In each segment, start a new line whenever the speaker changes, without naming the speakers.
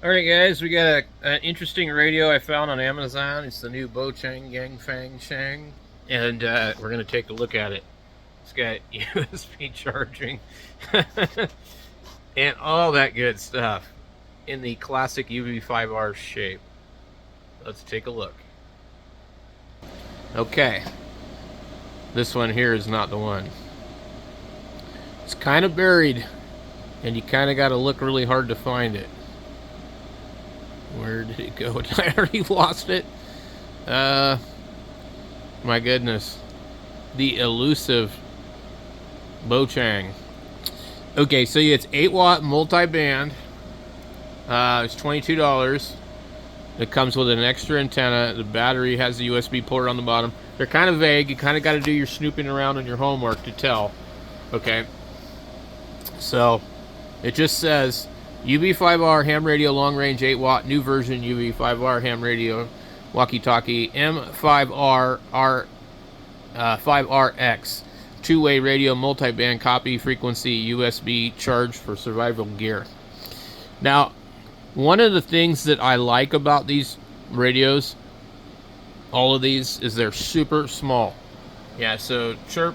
Alright guys, we got an interesting radio I found on Amazon. It's the new BaoShangFangwang, and we're going to take a look at it. It's got USB charging and all that good stuff in the classic Uv5r shape. Let's take a look. Okay, this one here is not the one. It's kind of buried, and you kind of got to look really hard to find it. Where did it go? I already lost it. My goodness. The elusive BaoShang. Okay, so yeah, it's 8-watt multi-band. It's $22. It comes with an extra antenna. The battery has the USB port on the bottom. They're kind of vague. You kind of got to do your snooping around on your homework to tell. Okay. So, it just says Uv5r ham radio long range 8-watt new version Uv5r ham radio walkie-talkie M-5R 5RX two-way radio multi-band copy frequency USB charge for survival gear. Now, one of the things that I like about these radios, all of these, is they're super small. Yeah, so chirp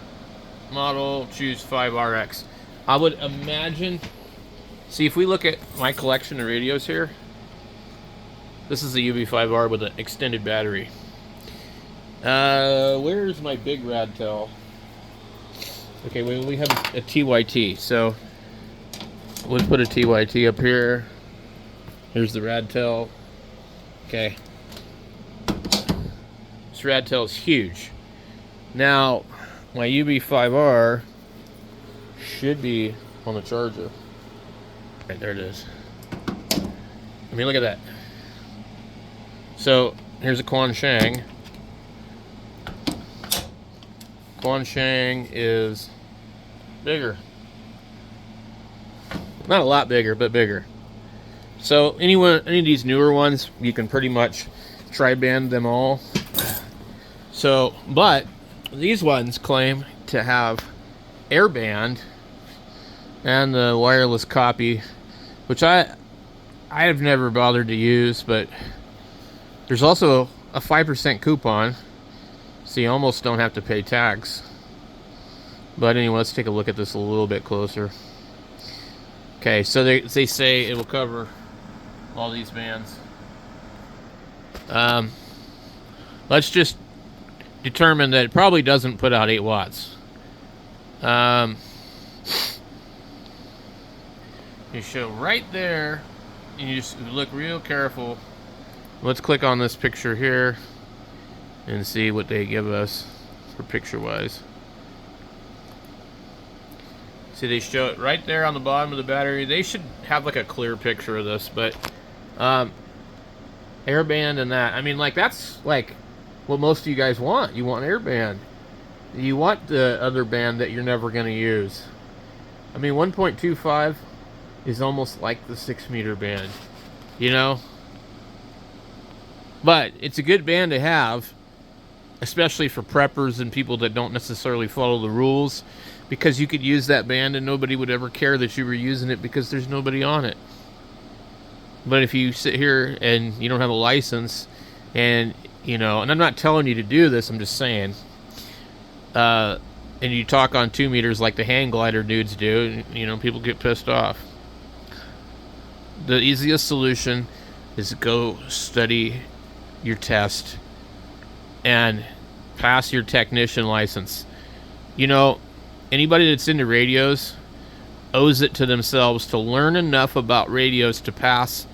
model, choose 5RX. I would imagine. See, if we look at my collection of radios here, this is the Uv5r with an extended battery. Where's my big rad tail? Okay, we have a TYT, so let's put a TYT up here. Here's the rad tail. Okay. This rad tail is huge. Now, my Uv5r should be on the charger. Right, there it is. I mean, look at that. So, here's a BaoShang. BaoShang is bigger. Not a lot bigger, but bigger. So, any of these newer ones, you can pretty much tri-band them all. So, but these ones claim to have airband and the wireless copy, which I have never bothered to use, but there's also a 5% coupon, so you almost don't have to pay tax. But anyway, let's take a look at this a little bit closer. Okay, so they say it will cover all these bands. Let's just determine that it probably doesn't put out 8 watts. You show right there, and you just look real careful. Let's click on this picture here and see what they give us for picture wise. See, they show it right there on the bottom of the battery. They should have like a clear picture of this, but airband and that, I mean, like, that's like what most of you guys want. You want airband. You want the other band that you're never going to use. I mean, 1.25 is almost like the 6-meter band, you know? But it's a good band to have, especially for preppers and people that don't necessarily follow the rules, because you could use that band and nobody would ever care that you were using it because there's nobody on it. But if you sit here and you don't have a license, and, you know, and I'm not telling you to do this, I'm just saying, and you talk on 2 meters like the hang glider dudes do, you know, people get pissed off. The easiest solution is go study your test and pass your technician license. You know, anybody that's into radios owes it to themselves to learn enough about radios to pass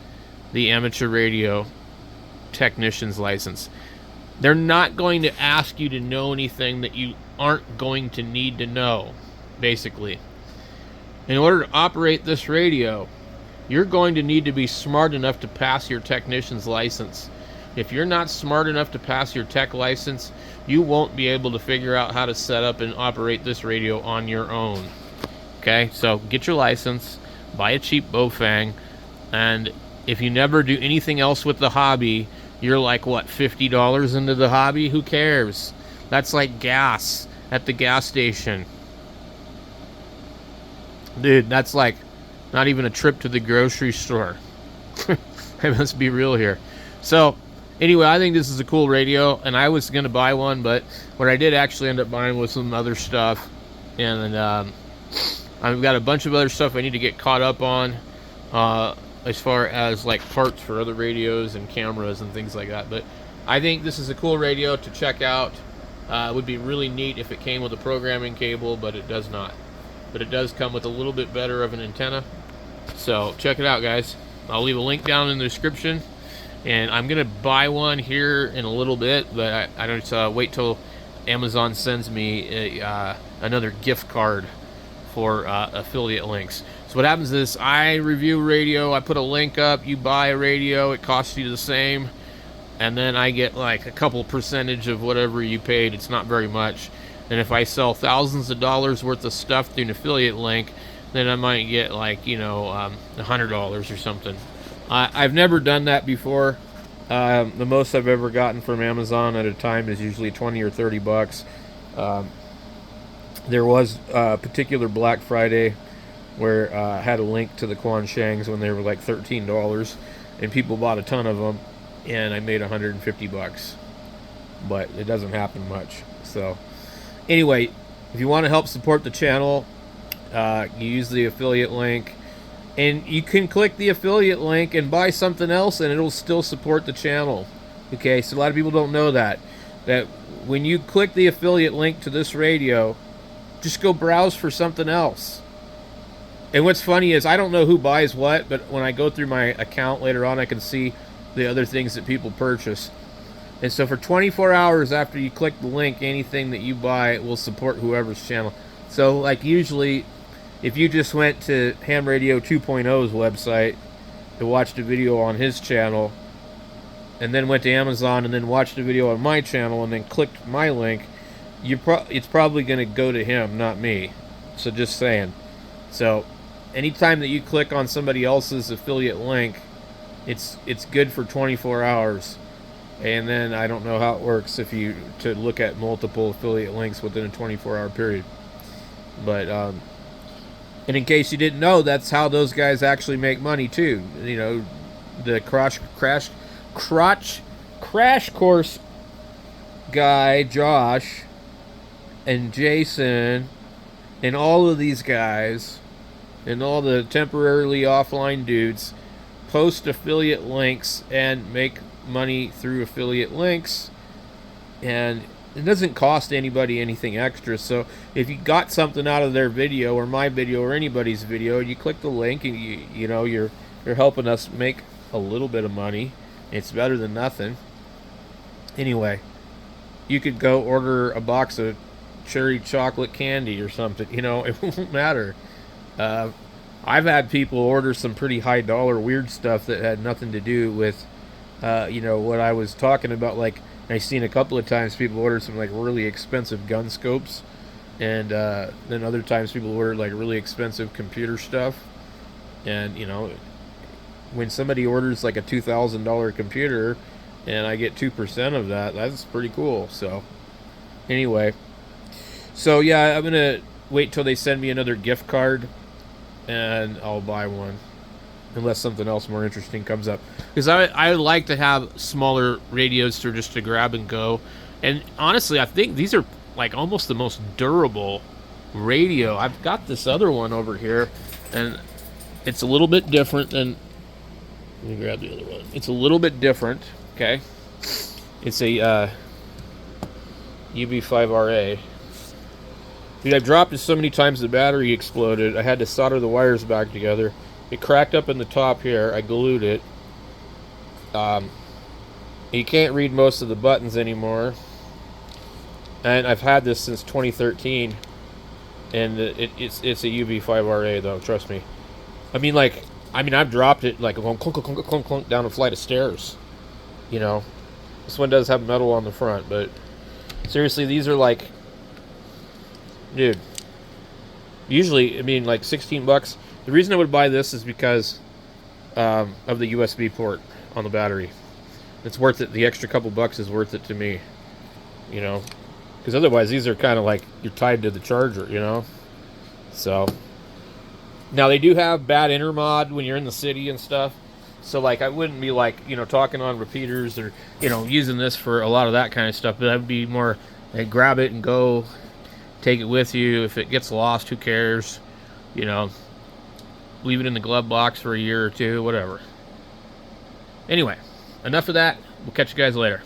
the amateur radio technician's license. They're not going to ask you to know anything that you aren't going to need to know, basically. In order to operate this radio, you're going to need to be smart enough to pass your technician's license. If you're not smart enough to pass your tech license, you won't be able to figure out how to set up and operate this radio on your own. Okay, so get your license, buy a cheap BaoFang, and if you never do anything else with the hobby, you're like, what, $50 into the hobby? Who cares? That's like gas at the gas station. Dude, that's like not even a trip to the grocery store. It must be real here. So anyway, I think this is a cool radio, and I was going to buy one, but what I did actually end up buying was some other stuff, and I've got a bunch of other stuff I need to get caught up on, as far as like parts for other radios and cameras and things like that. But I think this is a cool radio to check out. It would be really neat if it came with a programming cable, but it does not. But it does come with a little bit better of an antenna. So check it out, guys. I'll leave a link down in the description. And I'm going to buy one here in a little bit, but I don't wait till Amazon sends me another gift card for affiliate links. So what happens is I review radio, I put a link up, you buy a radio, it costs you the same, and then I get like a couple percentage of whatever you paid. It's not very much. And if I sell thousands of dollars worth of stuff through an affiliate link, then I might get like, you know, $100 or something. I've never done that before. The most I've ever gotten from Amazon at a time is usually 20 or 30 bucks. There was a particular Black Friday where I had a link to the Quanshangs when they were like $13, and people bought a ton of them, and I made 150 bucks. But it doesn't happen much. So anyway, if you want to help support the channel, you use the affiliate link, and you can click the affiliate link and buy something else, and it'll still support the channel. Okay, so a lot of people don't know that when you click the affiliate link to this radio, just go browse for something else. And what's funny is I don't know who buys what, but when I go through my account later on, I can see the other things that people purchase. And so for 24 hours after you click the link, anything that you buy will support whoever's channel. So like usually, if you just went to Ham Radio 2.0's website to watch the video on his channel, and then went to Amazon and then watched the video on my channel and then clicked my link, it's probably going to go to him, not me. So just saying. So anytime that you click on somebody else's affiliate link, it's good for 24 hours. And then I don't know how it works if you to look at multiple affiliate links within a 24-hour period. But and in case you didn't know, that's how those guys actually make money too. You know, the crash course guy, Josh, and Jason, and all of these guys, and all the temporarily offline dudes post affiliate links and make money through affiliate links, and it doesn't cost anybody anything extra. So if you got something out of their video or my video or anybody's video, you click the link and you know you're helping us make a little bit of money. It's better than nothing. Anyway, you could go order a box of cherry chocolate candy or something, you know, it won't matter. I've had people order some pretty high dollar weird stuff that had nothing to do with you know, what I was talking about. Like, I've seen a couple of times people order some like really expensive gun scopes, and then other times people order like really expensive computer stuff. And you know, when somebody orders like a $2,000 computer and I get 2% of that, that's pretty cool. So anyway, so yeah, I'm gonna wait till they send me another gift card and I'll buy one, unless something else more interesting comes up, because I like to have smaller radios to grab and go. And honestly, I think these are like almost the most durable radio. I've got this other one over here, and it's a little bit different than, let me grab the other one. It's a little bit different. Okay, it's a Uv5r. Dude, I've dropped it so many times the battery exploded. I had to solder the wires back together. It cracked up in the top here. I glued it. You can't read most of the buttons anymore. And I've had this since 2013. And it's a Uv5r though, trust me. I mean, I've dropped it like clunk, clunk, clunk, clunk, clunk down a flight of stairs. You know, this one does have metal on the front, but seriously, these are like, dude, usually, I mean, like 16 bucks. The reason I would buy this is because of the USB port on the battery. It's worth it. The extra couple bucks is worth it to me, you know, because otherwise these are kind of like you're tied to the charger, you know. So now they do have bad intermod when you're in the city and stuff. So like I wouldn't be like, you know, talking on repeaters or, you know, using this for a lot of that kind of stuff. But I'd be more like grab it and go, take it with you. If it gets lost, who cares? You know, leave it in the glove box for a year or two, whatever. Anyway, enough of that. We'll catch you guys later.